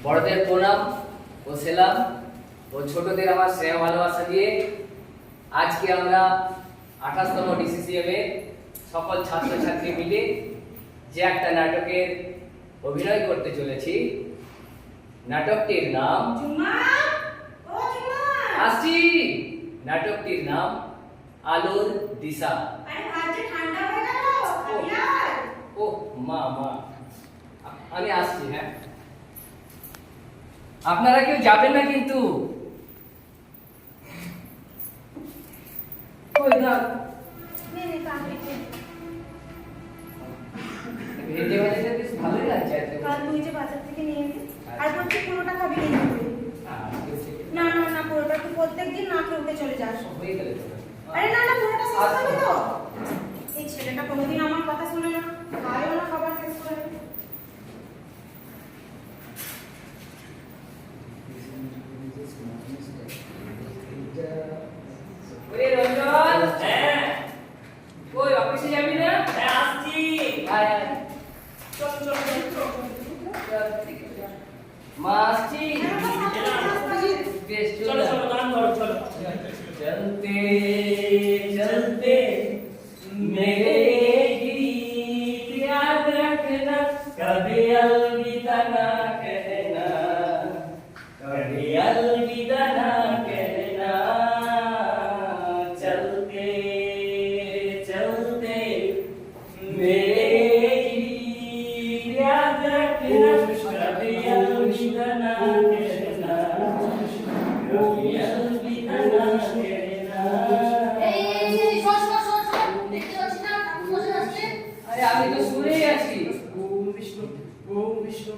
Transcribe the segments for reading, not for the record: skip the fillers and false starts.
বড়দের প্রণাম ও সেলাম ও ছোটদের আমার স্নেহ ভালোবাসা দিয়ে আজকে আমরা 28তম ডিসিসিএম এ সকল ছাত্রছাত্রী মিলে যে একটা নাটকের অভিনয় করতে চলেছি। নাটকটির নাম আসছি। নাটকটির নাম আলোর দিশা। ও মা মা আমি আসছি। হ্যাঁ, আপনারা কেউ যাবেন না কিন্তু। ভেজে ভাজাটা বেশ ভালোই লাগছে। কাল তুই যে বাজার থেকে নিয়ে এলি আর বলছি পুরোটা খাবি কিন্তু। না না না, পুরোটা তুই প্রত্যেকদিন না খেয়ে উঠে চলে যাস। হয়ে গেল। আরে না না, পুরোটা শেষ করবি তো। এই ছেলেটা কোনোদিন আমার কথা শুনে না, খায়ও না খাবার শেষ করে। ওরে রঞ্জন, হ্যাঁ কই অফিসে যাবি না? হ্যাঁ আসছি। আয় আয়, চল চল চল। মা আসছি। বেশ চলো চলো গান ধরো চলো। चलते चलते मेरे गीत याद रखना, कभी अलविदा ना कहना, कभी अलविदा ना कहना। चलते चलते मेरे गीत याद रखना, कभी अलविदा ना कहना, कभी अलविदा ना कहना। আরে আমি তো শুনেই আছি। ওম বিষ্ণু ওম বিষ্ণু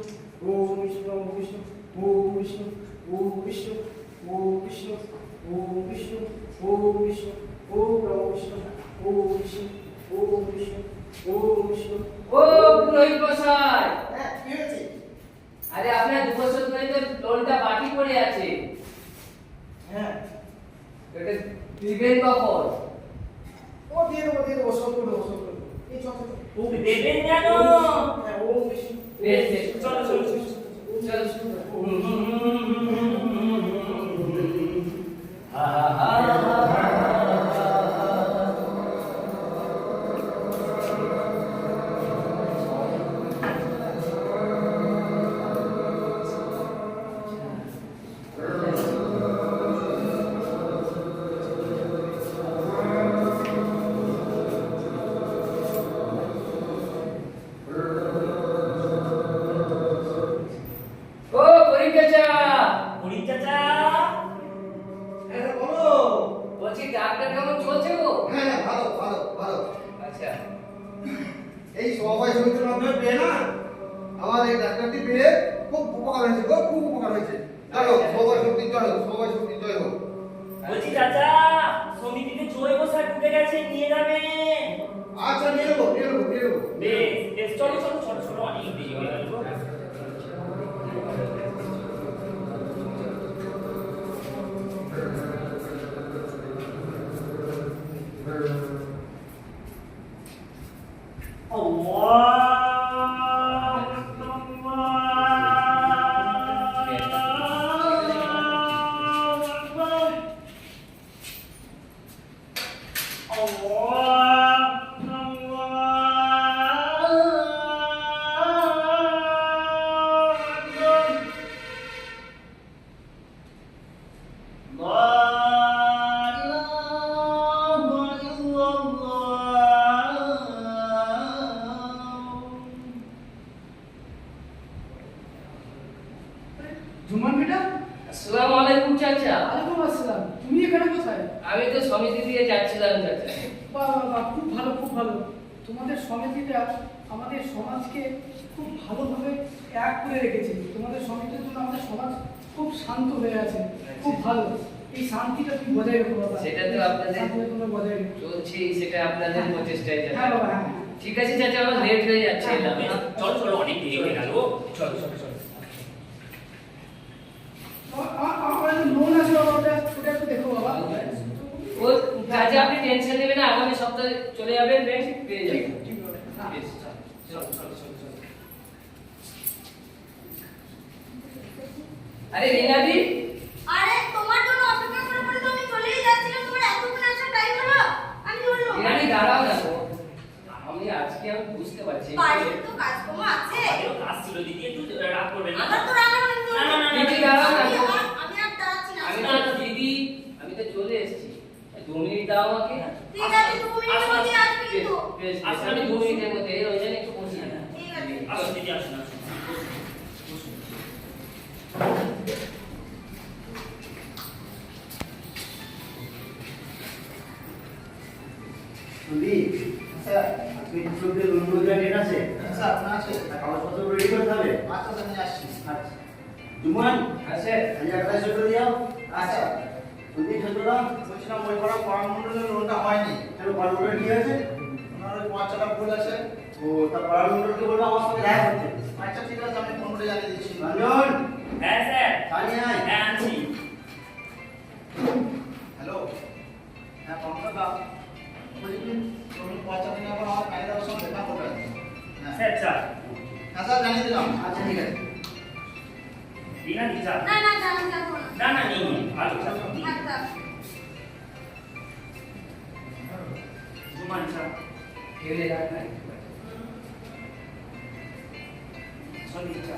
ওম বিষ্ণু ওম বিষ্ণু ওম বিষ্ণু ওম বিষ্ণু ওম বিষ্ণু ওম বিষ্ণু ওম বিষ্ণু ওম নমঃ বিষ্ণু ওম বিষ্ণু ওম বিষ্ণু ওম বিষ্ণু। ও পুরোহিত মশাই, হ্যাঁ কি হয়েছে? আরে আপনার 2 বছর ধরে তো লোনটা বাকি পড়ে আছে। হ্যাঁ এটা দিবেন কখন? ও দিয়ে দেবো সব করে দেবো সব করে দেবো। এই চল চল ও দেবেন কেন? হ্যাঁ ওম বিষ্ণু বেশ বেশ, চলো চলো চলো। চল শুরু করো। হা হা হা। ও করিম চাচা, হরি চাচা। হ্যাঁ বলো। বলছি ডাক্তার কেমন চলছে গো? হ্যাঁ ভালো ভালো ভালো। আচ্ছা, এই সমবায় সমিতির মাধ্যমে পেয়ে না আমার এই ডাক্তারটি পেয়ে খুব উপকার হয়েছে গো, খুব উপকার হয়েছে। চলো সমবায় সমিতি জয় হোক, সমবায় সমিতি জয় হোক। বলছি চাচা, সমিতিতে জৈব সার ঢুকে গেছে, নিয়ে যাবে। আচ্ছা নিয়ে নেবো নিয়ে নেবো নিয়ে নেবো। বেশ বেশ, চলো চলো চলো চলো, অনেক দেরি হয়ে গেল। জুম্মান বেটা, আসসালামু আলাইকুম চাচা। ওয়ালাইকুম আসসালাম। তুমি এখানে কোথায়? আমি তো সমিতি দিয়ে যাচ্ছিলাম চাচা। বাহ বাহ বাহ, খুব ভালো খুব ভালো। তোমাদের সমিতিটা আমাদের সমাজকে খুব ভালোভাবে এক করে রেখেছে। তোমাদের সমিতির জন্য আমাদের সমাজ খুব শান্ত হয়ে আছে, খুব ভালো। এই শান্তিটা তুমি বজায় রেখো বাবা। সেটা তো আপনাদের শান্তিটা তোমরা বজায় রেখো। চলছে, সেটা আপনাদের প্রচেষ্টায় হ্যাঁ চাচা। বাবা, হ্যাঁ হ্যাঁ। ঠিক আছে চাচা, আমার লেট হয়ে যাচ্ছে। এলাম। চলো চলো, অনেক দেরি হয়ে গেল। চলো চলো চলো। আমার লোন আছে বাবা, ওটা একটু দেখো বাবা। ও চাচা, আপনি টেনশন নেবেন না, আগামী সপ্তাহে চলে যাবেন, ব্যাংক পেয়ে যাবেন। ঠিক আছে। বেশ, চলো চলো চলো চলো। আরে রিনাদি, আরে তোমার জন্য অপেক্ষা করে করে তো আমি চলেই যাচ্ছিলাম, তোমার এতক্ষণ আসার টাইম হলো? আমি বললাম রিনাদি দাঁড়াও না তো। আমি বুঝতে পারছি। বাড়ির তো কাজকর্ম আছে। আমাদেরও কাজ ছিল দিদি, একটু রাগ করবেন না। আমার তো রান্না বান্না করতে না, না, না, দিদি দাঁড়াও না। আমি আর দাঁড়াচ্ছি না। দিদি, আমি তো চলে এসেছি। 2 মিনিট দাও আমাকে। ঠিক আছে, 2 মিনিটের মধ্যে আসবি কিন্তু। বেশ, আমি 2 মিনিটের মধ্যে ওই জন্য একটু বসি না। ঠিক আছে। আসুন দিদি, আসুন আসুন। সুদীপ, স্যার, আজকে স্টুডেন্টের অনুমোদন ডেট আছে? স্যার না আছে। কাগজপত্র রেডি করতে হবে। আচ্ছা স্যার, আমি আসছি। আচ্ছা। জুমান, হ্যাঁ স্যার। আজ একটা সত্য দিও। আচ্ছা। সুদীপ সত্য দাও। বলছিলাম ওই করা পরামণ্ডলের লোনটা হয়নি। কেন পারমোটর কি হয়েছে? ওনার ওই পয়সাটা ভুল আছে। ও, তার পারমোটরকে বলবো আমার সঙ্গে দেখা করতে। আচ্ছা ঠিক আছে, আমি ফোন করে জানিয়ে দিচ্ছি। রঞ্জন, হ্যাঁ স্যার, সামনে আয়। হ্যাঁ আনছি। হ্যালো, হ্যাঁ পঙ্কজ দা, বলছি কি তুমি পয়সা দিন এখন আমার ম্যানেজারের সঙ্গে দেখা করবেন। হ্যাঁ স্যার চা। হ্যাঁ স্যার, জানিয়ে দিলাম। আচ্ছা ঠিক আছে। রিনা দি চা। না না জানি যাবো না। না না নেই, ভালো চা। আচ্ছা। জুমান চা। খেলে যাক না। সন্দীপ চা।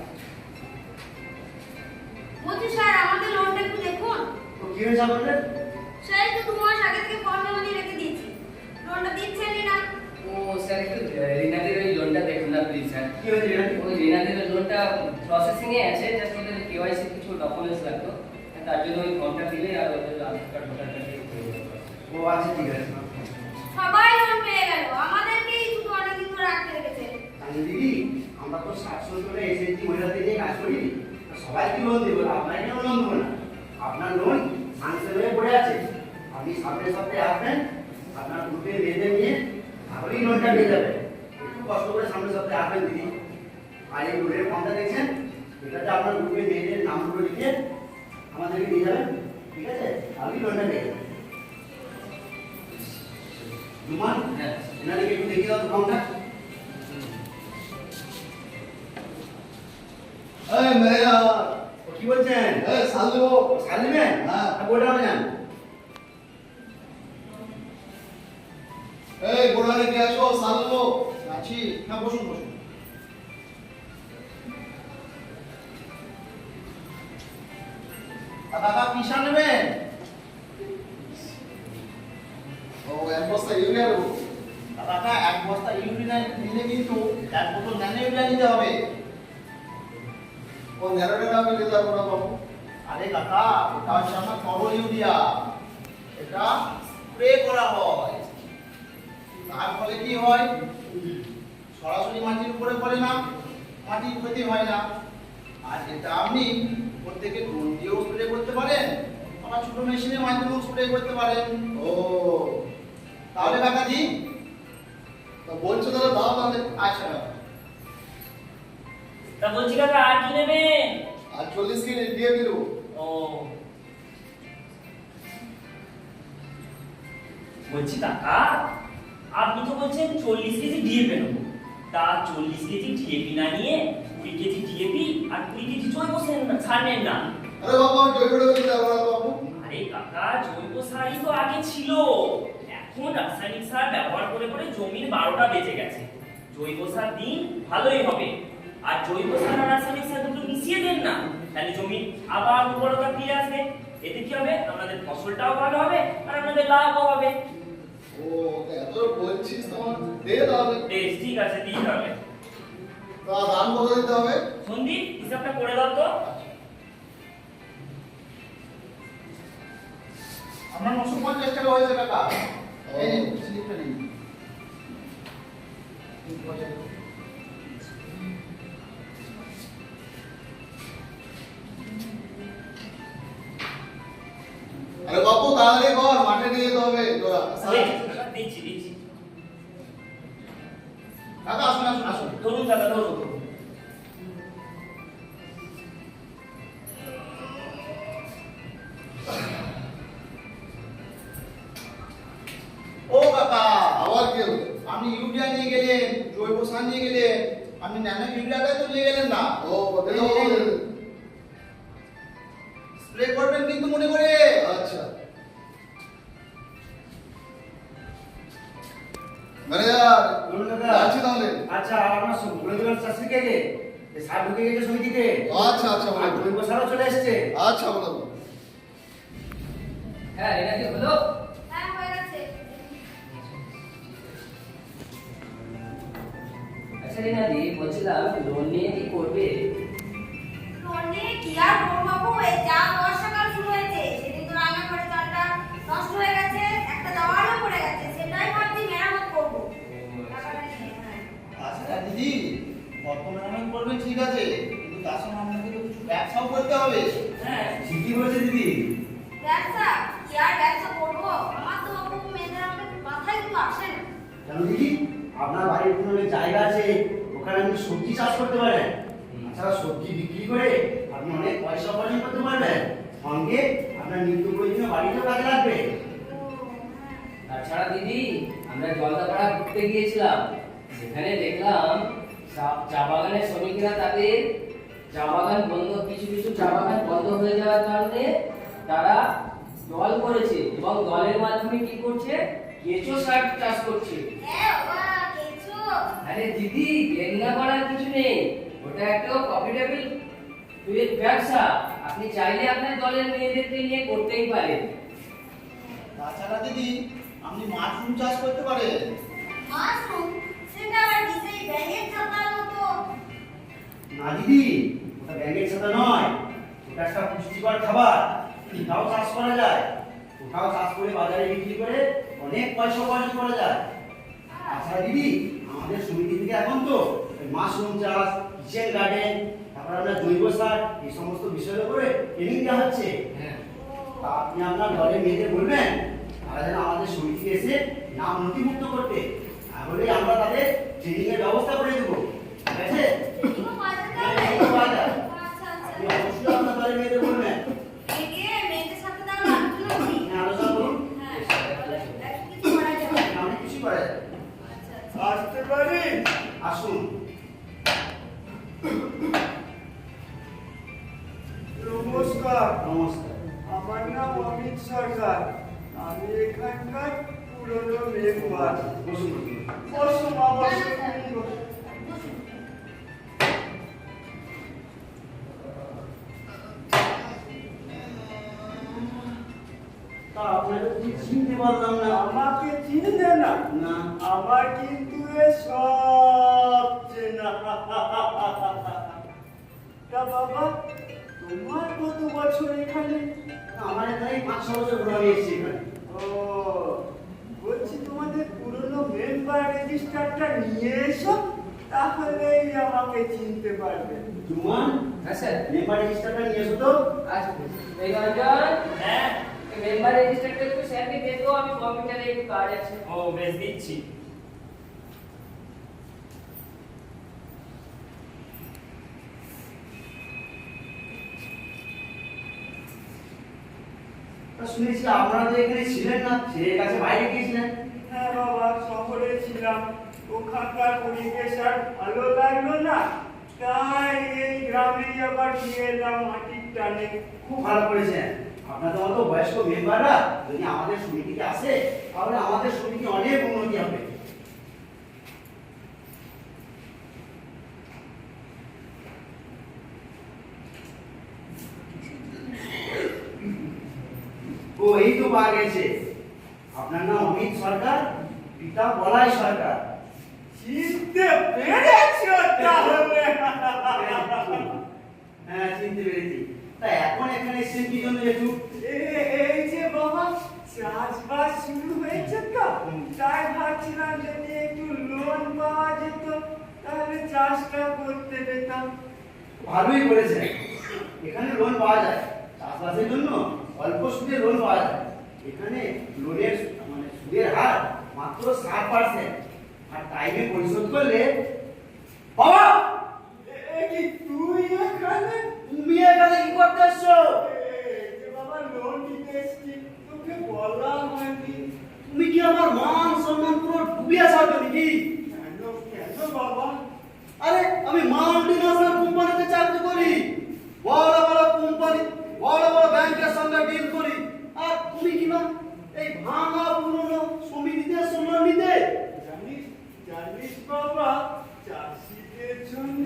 বলছি স্যার, আমাদের লোনটা একটু দেখুন। তো কি হয়েছে আপনাদের? স্যার, এই তো 2 মাস আগে থেকে ফর্ম জমা দিয়ে রেখে দিয়েছি, লোনটা দিচ্ছেনই না। ও স্যার, একটু রিনাদির ওই লোনটা দেখুন না প্লিজ স্যার। কি হয়েছে রে? ওই রিনাদির লোনটা প্রসেসিং এ আছে, জাস্ট ওদের কেওয়াইসি কিছু ডকুমেন্টস লাগতো, তার জন্য ওই ফর্মটা দিলে আর ওদের আধার কার্ড ভোটার কার্ড দিয়ে হয়ে যাবে। ও আচ্ছা ঠিক আছে। সবাই লোন পেয়ে গেল, আমাদেরকেই শুধু অনেকদিন ধরে আটকে রেখেছে। তাহলে দিদি, আমরা তো 60-70 এসএসজি মহিলাদের নিয়ে কাজ করি। সবাইকে লোন দেবো, আপনাকে কেন লোন দেবো না? আপনার লোন সাংসদ হয়ে পড়ে আছে। আপনি সামনের সপ্তাহে আসবেন, আপনার গ্রুপে মেয়েদের নিয়ে তাহলেই লোনটা পেয়ে যাবেন। একটু কষ্ট করে সামনের সপ্তাহে আসবেন দিদি। আর এই লোনের ফর্মটা দেখছেন, এটাতে আপনার গ্রুপে মেয়েদের নামগুলো লিখে আমাদেরকে দিয়ে যাবেন, ঠিক আছে? আপনি লোনটা পেয়ে যাবেন। জুমান, হ্যাঁ। এনাদেরকে একটু দেখিয়ে দাও তো ফর্মটা। এই মেয়া, ও কি বলছেন? এই সালু, সার নেবেন? হ্যাঁ। বইটা হবে না। এই গোড়ারে কে আছো? সালু আছি। হ্যাঁ বসুন বসুন। দাদা কি সার নেবেন? ও, 1 বস্তা ইউরিয়া দেবো। দাদা 1 বস্তা ইউরিয়া নিলে কিন্তু 1 বোতল ন্যানো ইউরিয়া নিতে হবে। ও ন্যানোটা আমি নিতে পারবো না বাবু। আরে কাকা, এটা হচ্ছে আমার তরল ইউরিয়া। এটা স্প্রে করা হয়। তার ফলে কি হয়? সরাসরি মাটির উপরে পড়ে না, মাটির ক্ষতি হয় না। আর এটা আপনি প্রত্যেকে ড্রোন দিয়েও স্প্রে করতে পারেন, আবার ছোট মেশিনের মাধ্যমেও স্প্রে করতে পারেন। ও, তাহলে কাকা দিন। তা বলছো তাহলে দাও তাহলে। আচ্ছা কাকা। তা বলছি কাকা, আর কি নেবেন? আর 40 কেজি দিয়ে দিলো। ও, বলছি কাকা, আপনি তো বলছেন 40 কেজি ডিএপি নেবো। তা 40 কেজি ডিএপি না নিয়ে 20 কেজি ডিএপি আর 20 কেজি জৈব সার নেন না। আরে বাবু, আমি জৈবটা দিতে পারবো না বাবু। আরে কাকা, জৈব সারই তো আগে ছিল, এখন রাসায়নিক সার ব্যবহার করে করে জমির 12টা বেজে গেছে। জৈব সার দিন, ভালোই হবে। আর জৈব সার আর রাসায়নিক সার দুটো মিশিয়ে দেন না, তাহলে জমির আবার উর্বরতা ফিরে আসবে। এতে কি হবে? আপনাদের ফসলটাও ভালো হবে আর আপনাদের লাভও হবে। ও, এত বলছিস তোমার, দে তাহলে। বেশ, ঠিক আছে, দিই তাহলে। তা দাম কত দিতে হবে? সন্দীপ, হিসাবটা করে দাও তো। আপনার 950 টাকা হয়েছে কাকা। এই নিন, স্লিপটা নিন। আরে বাবু, তাড়াতাড়ি কর, মাঠে নিয়ে যেতে হবে তোরা। দিচ্ছি দিচ্ছি। কাকা আসুন আসুন আসুন। ধরুন কাকা, ধরুন। ও কাকা, আবার কি হলো? আপনি ইউরিয়া নিয়ে গেলেন, জৈব সার নিয়ে গেলেন, আপনি ন্যানো ইউরিয়াটা তো নিয়ে গেলেন না। ও, দেখো, থেকে যে সার ঢুকে গেছে সমিতিতে। আচ্ছা আচ্ছা আর বলো জৈব সারও চলে এসছে। আচ্ছা বলো হ্যাঁ এটা কি হলো? হ্যাঁ হয়ে গেছে। আচ্ছা রিনাদি, বলছিলাম লোন নিয়ে কি করবে? লোনে কি আর করবো বাবু, এই যা বর্ষাকাল শুরু হয়েছে সেদিন তো রান্নাঘরে চালটা নষ্ট হয়ে গেছে, একটা দেওয়ালও পড়ে গেছে, সেটাই ভাবছি মেরামত করবো। টাকাটা নিয়ে, হ্যাঁ। আচ্ছা দিদি, অর্থ মেরামত করবে ঠিক আছে, কিন্তু তার সঙ্গে আপনাকে তো কিছু ব্যবসাও করতে হবে। হ্যাঁ ঠিকই বলেছে দিদি। ব্যবসা কি আর ব্যবসা করবো, আমার তো বাবু মেয়েদের আমাদের মাথায় তো আসে না। কেন দিদি, আপনার বাড়ির কোনো জায়গা আছে, ওখানে আপনি সবজি চাষ করতে পারেন। আচ্ছা, সবজি বিক্রি করে আপনি অনেক পয়সা উপার্জন করতে পারবেন, সঙ্গে আপনার নিত্য প্রয়োজনীয় বাড়িতেও কাজে লাগবে। তাছাড়া দিদি, আমরা জলদাপাড়া ঘুরতে গিয়েছিলাম, সেখানে দেখলাম চা বাগানের শ্রমিকরা তাদের চা বাগান বন্ধ, কিছু কিছু চা বাগান বন্ধ হয়ে যাওয়ার কারণে তারা দল করেছে এবং দলের মাধ্যমে কি করছে, কেঁচো সার চাষ করছে। হ্যাঁ বাবা, কেঁচো। আরে দিদি, লেননা করার কিছু নেই, ওটা একটা প্রফিটেবল ব্যবসা। আপনি চাইলে আপনার দলের মেয়েদেরকে নিয়ে করতেই পারেন। তাছাড়া দিদি, আপনি মাশরুম চাষ করতে পারেন। মাশরুম, সেটা আবার কি সেই ব্যাঙের ছাতার মতো? না দিদি, ওটা ব্যাঙের ছাতা নয়, ওটা একটা পুষ্টিকর খাবার, ওটাও চাষ করা যায়। ওটাও চাষ করে বাজারে বিক্রি করে অনেক পয়সা উপার্জন করা যায়। আচ্ছা দিদি, আমাদের সমিতি থেকে এখন তো মাশরুম চাষ, কিচেন গার্ডেন, তারপর আমরা জৈব সার, এই সমস্ত বিষয়ের উপরে ট্রেনিং দেওয়া হচ্ছে। হ্যাঁ, তা আপনি আপনার দলের মেয়েদের বলবেন তারা যেন আমাদের সমিতিতে এসে নাম নথিভুক্ত করতে, তাহলে আমরা তাদের ট্রেনিং এর ব্যবস্থা করে দেবো। ঠিক আছে? এগুলো বাজার হ্যাঁ, যাবে? এগুলো পাওয়া যায়। আচ্ছা আপনি আচ্ছা। অবশ্যই আপনার দলের মেয়েদের বলবেন। মেয়েদের সাথে তাহলে আলোচনা করি। হ্যাঁ, আলোচনা করুন। হ্যাঁ, তাহলে একটু কিছু করা যাবে। অনেক কিছু করা যায়। আচ্ছা আচ্ছা। আসতে পারি? আসুন। নমস্কার, নমস্কার। আমার নাম অমিত সরকার। আমি এখানকার পুরনো মেম্বার। বসুন, বসুন। বসো মা, বসো, তুমি বসো। তা আপনাকে ঠিক চিনতে পারলাম না। আমাকে চিনবে না? না। আমার কিন্তু এ সব চেনা। তা বাবা, তোমার কত বছর এখানে? আমার এখানে 5-6 বছর ঘুরে আমি এসেছি এখানে। ও, বলছি তোমাদের পুরনো মেম্বার রেজিস্টারটা নিয়ে এসো, তাহলেই আমাকে চিনতে পারবে। জুমান, হ্যাঁ স্যার। মেম্বার রেজিস্টারটা নিয়ে এসো তো। আচ্ছা, এই রঞ্জন, হ্যাঁ। মেম্বার রেজিস্টারটা একটু স্যারকে দিয়ে দাও, আমি কম্পিউটারে একটু কাজ আছে। ও বেশ, দিচ্ছি। তা শুনেছি আপনারা তো এখানে ছিলেন না, ছেলের কাছে বাইরে গিয়েছিলেন। হ্যাঁ বাবা, শহরে ছিলাম, ওখানকার পরিবেশ আর ভালো লাগলো না, তাই এই গ্রামেই আবার নিয়ে এলাম মাটির টানে। খুব ভালো করেছেন। আপনাদের মতো বয়স্ক মেম্বাররা যদি আমাদের সমিতিতে আসে, তাহলে আমাদের সমিতি অনেক উন্নতি হবে। ও, এই তো পাওয়া গেছে। আপনার নাম অমিত সরকার, পিতা বলাই সরকার। চিনতে পেরেছো তাহলে? হ্যাঁ, চিনতে পেরেছি। তা এখন এখানে এসেছেন কি জন্য একটু? এই যে বাবা, চাষবাস শুরু হয়েছে তো, তাই ভাবছিলাম যদি একটু লোন পাওয়া যেত তাহলে চাষটা করতে পেতাম। ভালোই করেছেন। এখানে লোন পাওয়া যায়, চাষবাসের জন্য অল্প সুদে লোন পাওয়া যায়। এখানে লোনের সুদের হার মাত্র 7%, আর টাইমে পরিশোধ করলে। বাবা, কি তুই এখানে? তুমি এখানে কি করতে এসছো? এই যে বাবা, লোন নিতে এসছি, তোকে বলা হয়নি। তুমি কি আমার মান সম্মান পুরো ডুবিয়ে ছাড়বে নাকি? কেন কেন বাবা? আরে, আমি মাল্টিন্যাশনাল কোম্পানিতে চাকরি করি, বড় বড় কোম্পানি, বড় বড় ব্যাংকের সঙ্গে ডিল করি, আর তুমি কি না এই ভাঙা পুরনো সমিতিতে সোনার নিতে? জানিস জানিস বাবা, চাষিদের জন্য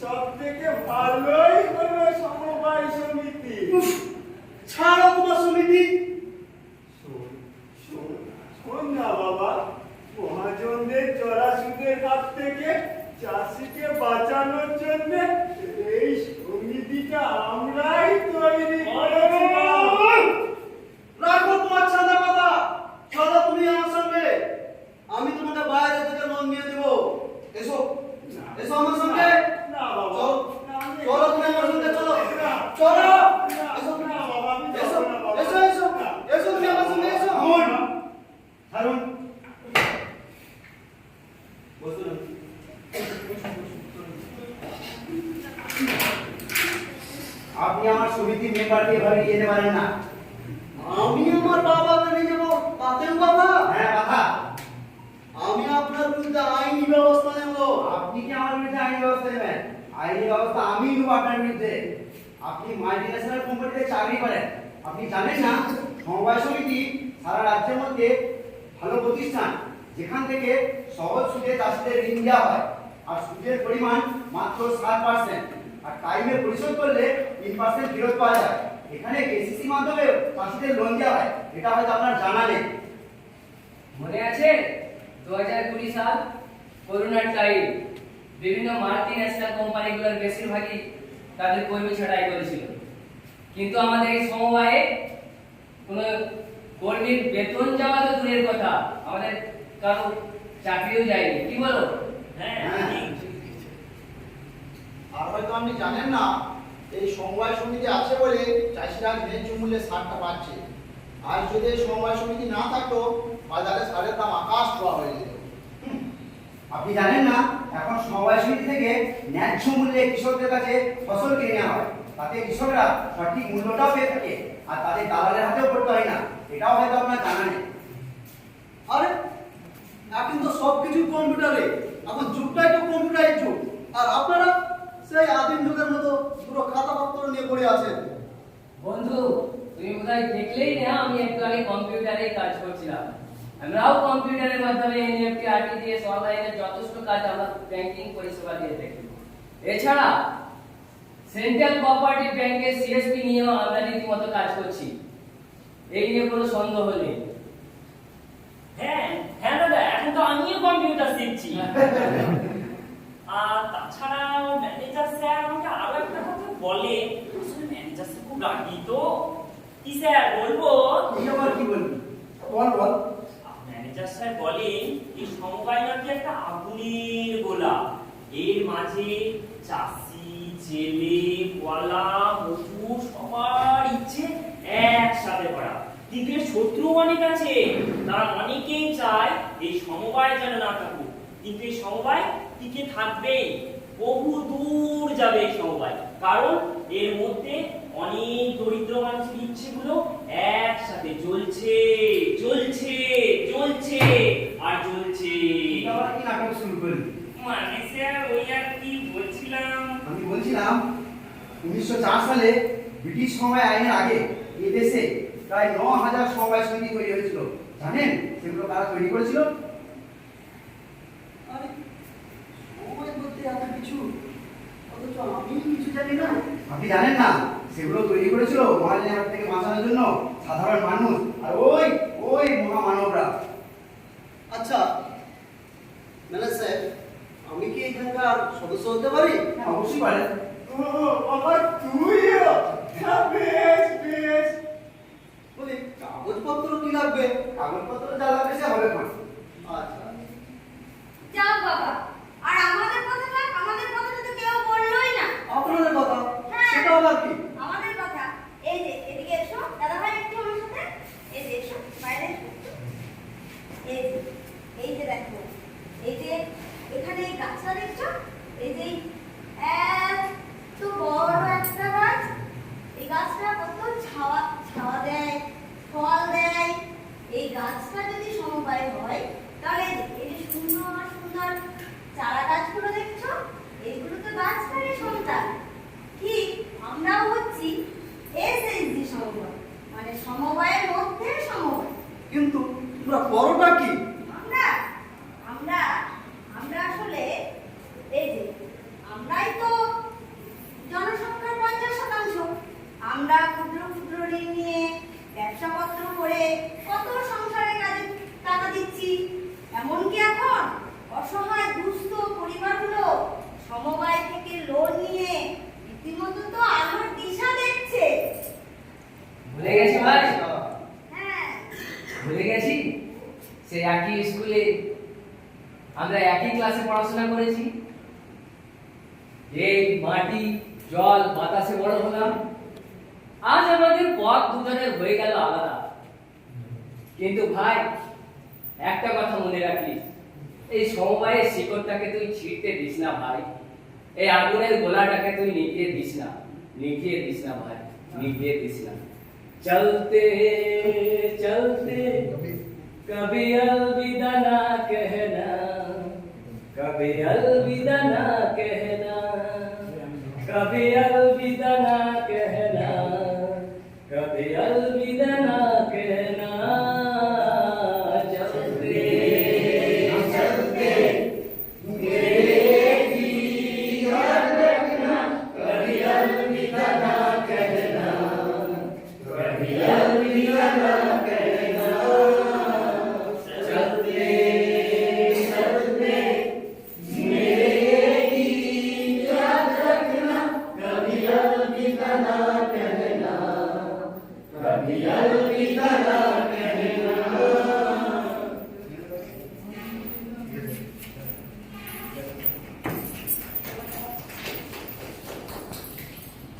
সব থেকে ভালোই হলো সমবায় সমিতি। ছাড়ো তোমার সমিতি। শোন না বাবা, মহাজনদের চড়া সুদের হাত থেকে চাষিকে বাঁচানোর জন্য এই সমিতিটা আমরাই তৈরি করেছিলাম। রাখো তোমার ছাদা কথা। চলো তুমি আমার সঙ্গে, আমি তোমাকে বাইরে থেকে লোন দিয়ে দেবো। এসো এসো আমার সঙ্গে। না বাবা, চলো না, আমি চলো তুমি আমার সঙ্গে চলো না, চলো না, এসো না বাবা, আমি এসো যাবো না বাবা। এসো এসো না। এসো তুমি আমার সঙ্গে এসো। হারুন বসুন। আপনি আমার সমিতির মেম্বারকে এভাবে নিয়ে যেতে পারেন না। আমি আমার বাবাকে নিয়ে যাবো তাতেও বাবা? হ্যাঁ বাবা। আমি আপনার বিরুদ্ধে আইনি ব্যবস্থা নেব। আপনি কি আমার বিরুদ্ধে আইনি ব্যবস্থা নেবেন? আইনি ব্যবস্থা আমি নেব আপনার বিরুদ্ধে। আপনি মাল্টিন্যাশনাল কোম্পানিতে চাকরি করেন, আপনি জানেন না সমবায় সমিতি সারা রাজ্যের মধ্যে ভালো প্রতিষ্ঠান, যেখান থেকে সহজ সুদে চাষিদের ঋণ দেওয়া হয়, আর সুদের পরিমাণ মাত্র 7%, আর টাইমে পরিশোধ করলে 3% ফেরত পাওয়া যায়। এখানে কেসিসি মাধ্যমে চাষিদের লোন দেওয়া হয়, এটা হয়তো আপনার জানা নেই। মনে আছে 2020 সাল করোনার টাইম বিভিন্ন মাল্টি ন্যাশনাল কোম্পানিগুলোর বেশিরভাগই তাদের কর্মী ছাঁটাই করেছিল, কিন্তু আমাদের এই সমবায়ে কোনো কর্মীর বেতন যাওয়া তো দূরের কথা, আমাদের কারো চাকরিও যায়নি। কি বলো? হ্যাঁ ঠিক। আর হয়তো আপনি জানেন না, এই সমবায় সমিতি আছে বলে চাষিরা ন্যায্য মূল্যে সারটা পাচ্ছে। আর যদি এই সমবায় সমিতি না থাকতো, বাজারে সারের দাম আকাশ ছোঁয়া হয়ে যেত। আপনি জানেন না এখন সমবায় সমিতি থেকে ন্যায্য মূল্যে কৃষকদের কাছে ফসল কিনে নেওয়া হয়, তাতে কৃষকরা সঠিক মূল্যটাও পেয়ে থাকে, আর তাদের দালালের হাতেও পড়তে হয় না, এটাও হয়তো আপনার জানা নেই। আরে এখন তো সবকিছু কম্পিউটারে, এখন যুগটাই তো কম্পিউটারের যুগ, আর আপনারা সেই আদিম যুগের মতো পুরো খাতাপত্র নিয়ে পড়ে আছেন। বন্ধু, তুমি বোধহয় দেখলেই না আমি একটু আগে কম্পিউটারে কাজ করছিলাম। আমরাও কম্পিউটারের মাধ্যমে এনইএফটি, আরটিজিএস, অনলাইনে যথেষ্ট কাজ আমরা ব্যাংকিং পরিষেবা দিয়ে থাকি। এছাড়া সেন্ট্রাল কোঅপারেটিভ ব্যাংকের সিএসপি নিয়েও আমরা রীতিমতো কাজ করছি, এই নিয়ে কোনো সন্দেহ নেই। হ্যাঁ হ্যাঁ দাদা, এখন তো আমিও কম্পিউটার শিখছি। আর তাছাড়াও ম্যানেজার স্যার আমাকে আরো একটা কথা বলে, আসলে ম্যানেজার স্যার খুব রাগী তো। কি স্যার বলবো? এই আবার কি বলবি? বল বল। ম্যানেজার স্যার বলেন এই সমবায় নাকি একটা আগুনের গোলা, এর মাঝে চাষি, জেলে, কলা, মজুর সবার ইচ্ছে একসাথে করা, কিন্তু এর শত্রু অনেক আছে। তারা অনেকেই চায় এই সমবায় যেন না থাকুক, কিন্তু এই সমবায় টিকে থাকবেই, বহু দূর যাবে এই সমবায়, কারণ এর মধ্যে অনেক দরিদ্র মানুষের ইচ্ছেগুলো একসাথে জ্বলছে জ্বলছে জ্বলছে আর জ্বলছে। এটা আবার কি নাটক শুরু করলি? মানে স্যার ওই আর কি বলছিলাম, আমি বলছিলাম 1904 সালে ব্রিটিশ সমবায় আইনের আগে এই দেশে প্রায় 9000 সমবায় সমিতি তৈরি হয়েছিল। জানেন সেগুলো কারা তৈরি করেছিল? আরে সমবায় বলতে এত কিছু, অথচ আমি কিছু জানি না। আপনি জানেন না সেগুলো তৈরি করেছিল মহাজনের হাত থেকে বাঁচানোর জন্য সাধারণ মানুষ আর ওই ওই মহামানবরা। আচ্ছা ম্যানেজার স্যার, আমি কি এখানকার সদস্য হতে পারি? হ্যাঁ অবশ্যই পারেন। ও বাবা, তুইও? বেশ বেশ। বলি কাগজপত্র কি লাগবে? কাগজপত্র যা লাগবে সে হবে না। আচ্ছা যাও বাবা, আর আমাদের কথাটা তো কেউ বললোই না। আপনাদের কথা হ্যাঁ। সেটা আবার কি? আমাদের কথা, এই যে এদিকে এসো দাদা ভাই, একটু আমার সাথে এই যে এসো, বাইরে এসো। এই যে দেখো, এই যে এখানে এই গাছটা দেখছো, এই যে এত বড় একটা গাছ, এই গাছটা কত ছাওয়া ছাওয়া দেয়, ফল দেয়। এই গাছটা যদি সমবায় হয়, তাহলে এই যে সুন্দর সুন্দর চারা গাছগুলো দেখছো, এইগুলো তো গাছটারই সন্তান। ঠিক আমরাও হচ্ছি এসএসজি সমবায়, মানে সমবায়ের মধ্যে সমবায়। কিন্তু তোমরা বড়টা কি? আমরা আমরা আমরা আসলে এই যে আমরাই তো সে একই স্কুলে আমরা একই ক্লাসে পড়াশোনা করেছি, এই মাটি জল বাতাসে বড় হলাম। আজ আমাদের পথ দুজনের হয়ে গেল আলাদা। কিন্তু ভাই একটা কথা মনে রাখিস, এই সমবায়ের শিকড়টাকে তুই ছিঁড়তে দিস না ভাই। এই আগুনের গোলাটাকে তুই নিভিয়ে দিস না, নিভিয়ে দিস না ভাই, নিভিয়ে দিস না। চলতে চলতে कभी अलविदा ना कहना, कभी अलविदा ना कहना, कभी अलविदा ना कहना, कभी अलविदा ना कहना। चलते चलते मेरे की याद रखना, कभी अलविदा ना कहना, कभी अलविदा ना कहना। चलते चलते मेरे की याद रखना, कभी अलविदा ना कहना, कभी अलविदा ना